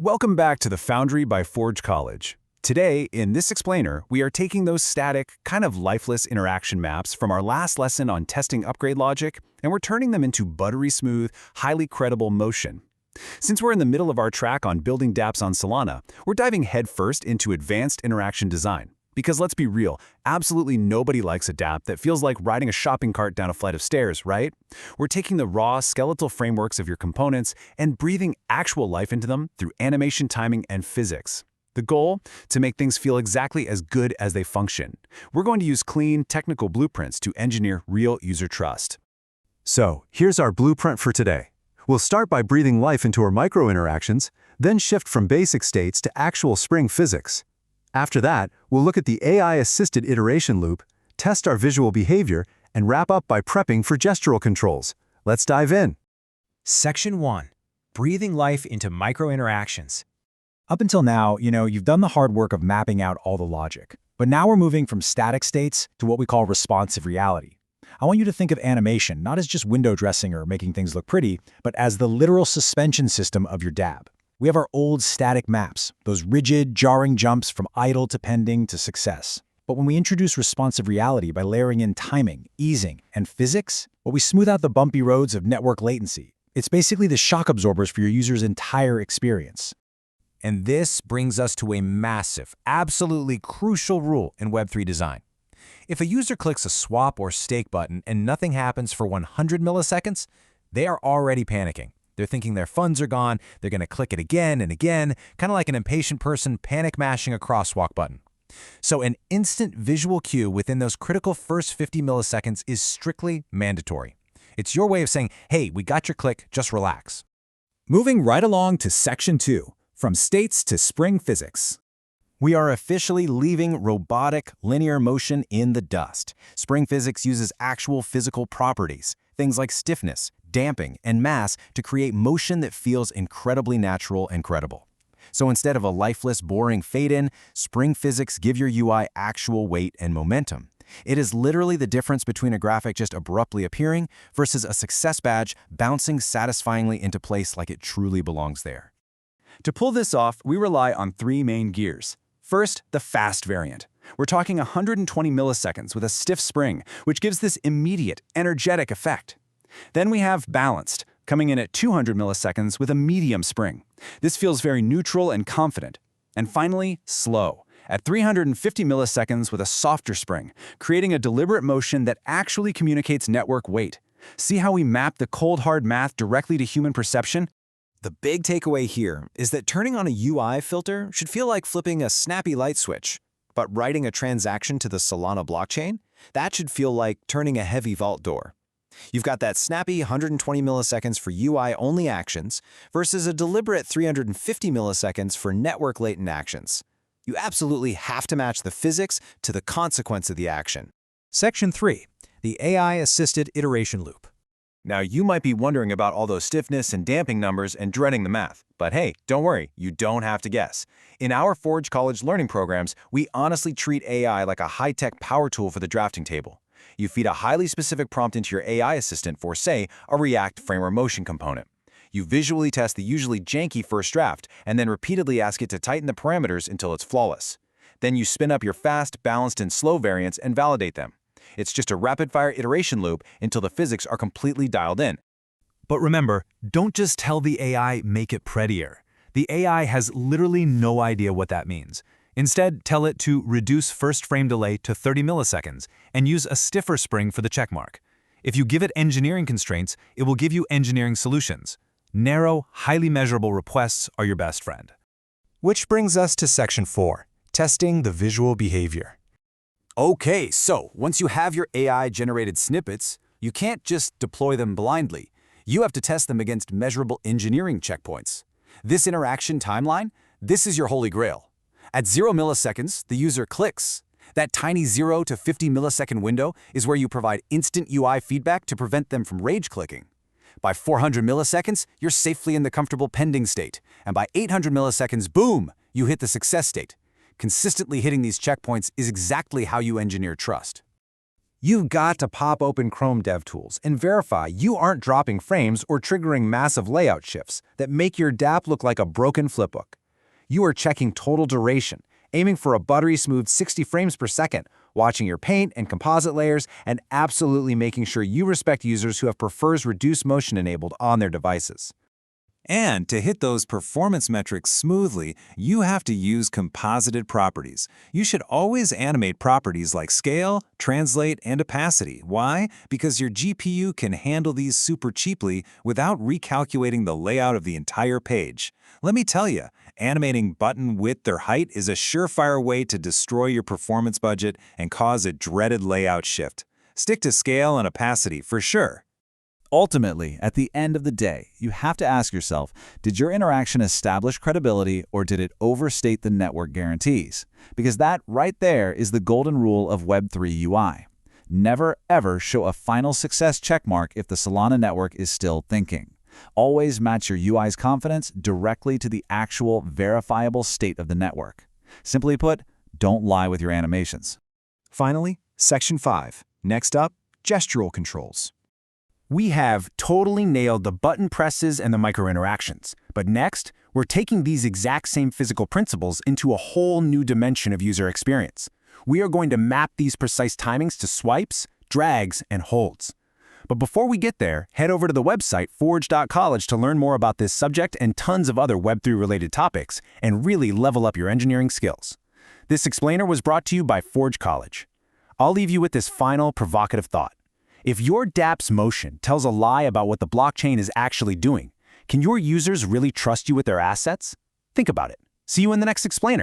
Welcome back to the Foundry by Forge College. Today, in this explainer, we are taking those static, kind of lifeless interaction maps from our last lesson on testing upgrade logic, and we're turning them into buttery smooth, highly credible motion. Since we're in the middle of our track on building dApps on Solana, we're diving headfirst into advanced interaction design. Because let's be real, absolutely nobody likes a dApp that feels like riding a shopping cart down a flight of stairs, right? We're taking the raw, skeletal frameworks of your components and breathing actual life into them through animation timing and physics. The goal? To make things feel exactly as good as they function. We're going to use clean, technical blueprints to engineer real user trust. So, here's our blueprint for today. We'll start by breathing life into our microinteractions, then shift from basic states to actual spring physics. After that, we'll look at the AI-assisted iteration loop, test our visual behavior, and wrap up by prepping for gestural controls. Let's dive in. Section 1. Breathing life into microinteractions. Up until now, you've done the hard work of mapping out all the logic. But now we're moving from static states to what we call responsive reality. I want you to think of animation not as just window dressing or making things look pretty, but as the literal suspension system of your dApp. We have our old static maps, those rigid, jarring jumps from idle to pending to success. But when we introduce responsive reality by layering in timing, easing, and physics, we smooth out the bumpy roads of network latency. It's basically the shock absorbers for your user's entire experience. And this brings us to a massive, absolutely crucial rule in Web3 design. If a user clicks a swap or stake button and nothing happens for 100 milliseconds, they are already panicking. They're thinking their funds are gone, they're going to click it again and again, kind of like an impatient person panic mashing a crosswalk button. So an instant visual cue within those critical first 50 milliseconds is strictly mandatory. It's your way of saying, hey, we got your click, just relax. Moving right along to Section 2, from states to spring physics. We are officially leaving robotic, linear motion in the dust. Spring physics uses actual physical properties, things like stiffness, damping, and mass to create motion that feels incredibly natural and credible. So instead of a lifeless, boring fade-in, spring physics give your UI actual weight and momentum. It is literally the difference between a graphic just abruptly appearing versus a success badge bouncing satisfyingly into place like it truly belongs there. To pull this off, we rely on three main gears. First, the fast variant. We're talking 120 milliseconds with a stiff spring, which gives this immediate, energetic effect. Then we have balanced, coming in at 200 milliseconds with a medium spring. This feels very neutral and confident. And finally, slow, at 350 milliseconds with a softer spring, creating a deliberate motion that actually communicates network weight. See how we map the cold hard math directly to human perception? The big takeaway here is that turning on a UI filter should feel like flipping a snappy light switch. But writing a transaction to the Solana blockchain, that should feel like turning a heavy vault door. You've got that snappy 120 milliseconds for UI-only actions versus a deliberate 350 milliseconds for network-latent actions. You absolutely have to match the physics to the consequence of the action. Section 3. The AI-assisted iteration loop. Now, you might be wondering about all those stiffness and damping numbers and dreading the math. But hey, don't worry, you don't have to guess. In our Forge College learning programs, we honestly treat AI like a high-tech power tool for the drafting table. You feed a highly specific prompt into your AI assistant for, say, a React frame or motion component. You visually test the usually janky first draft and then repeatedly ask it to tighten the parameters until it's flawless. Then you spin up your fast, balanced, and slow variants and validate them. It's just a rapid-fire iteration loop until the physics are completely dialed in. But remember, don't just tell the AI, make it prettier. The AI has literally no idea what that means. Instead, tell it to reduce first frame delay to 30 milliseconds and use a stiffer spring for the checkmark. If you give it engineering constraints, it will give you engineering solutions. Narrow, highly measurable requests are your best friend. Which brings us to Section 4. Testing the visual behavior. Okay, so once you have your AI-generated snippets, you can't just deploy them blindly. You have to test them against measurable engineering checkpoints. This interaction timeline, this is your holy grail. At 0 milliseconds, the user clicks. That tiny 0 to 50 millisecond window is where you provide instant UI feedback to prevent them from rage clicking. By 400 milliseconds, you're safely in the comfortable pending state. And by 800 milliseconds, boom, you hit the success state. Consistently hitting these checkpoints is exactly how you engineer trust. You've got to pop open Chrome DevTools and verify you aren't dropping frames or triggering massive layout shifts that make your dApp look like a broken flipbook. You are checking total duration, aiming for a buttery-smooth 60 frames per second, watching your paint and composite layers, and absolutely making sure you respect users who have prefers reduced motion enabled on their devices. And to hit those performance metrics smoothly, you have to use composited properties. You should always animate properties like scale, translate, and opacity. Why? Because your GPU can handle these super cheaply without recalculating the layout of the entire page. Let me tell you, animating button width or height is a surefire way to destroy your performance budget and cause a dreaded layout shift. Stick to scale and opacity for sure. Ultimately, at the end of the day, you have to ask yourself, did your interaction establish credibility or did it overstate the network guarantees? Because that right there is the golden rule of Web3 UI. Never, ever show a final success checkmark if the Solana network is still thinking. Always match your UI's confidence directly to the actual verifiable state of the network. Simply put, don't lie with your animations. Finally, Section 5. Next up, gestural controls. We have totally nailed the button presses and the microinteractions. But next, we're taking these exact same physical principles into a whole new dimension of user experience. We are going to map these precise timings to swipes, drags, and holds. But before we get there, head over to the website forge.college to learn more about this subject and tons of other Web3-related topics and really level up your engineering skills. This explainer was brought to you by Forge College. I'll leave you with this final provocative thought. If your dApp's motion tells a lie about what the blockchain is actually doing, can your users really trust you with their assets? Think about it. See you in the next explainer.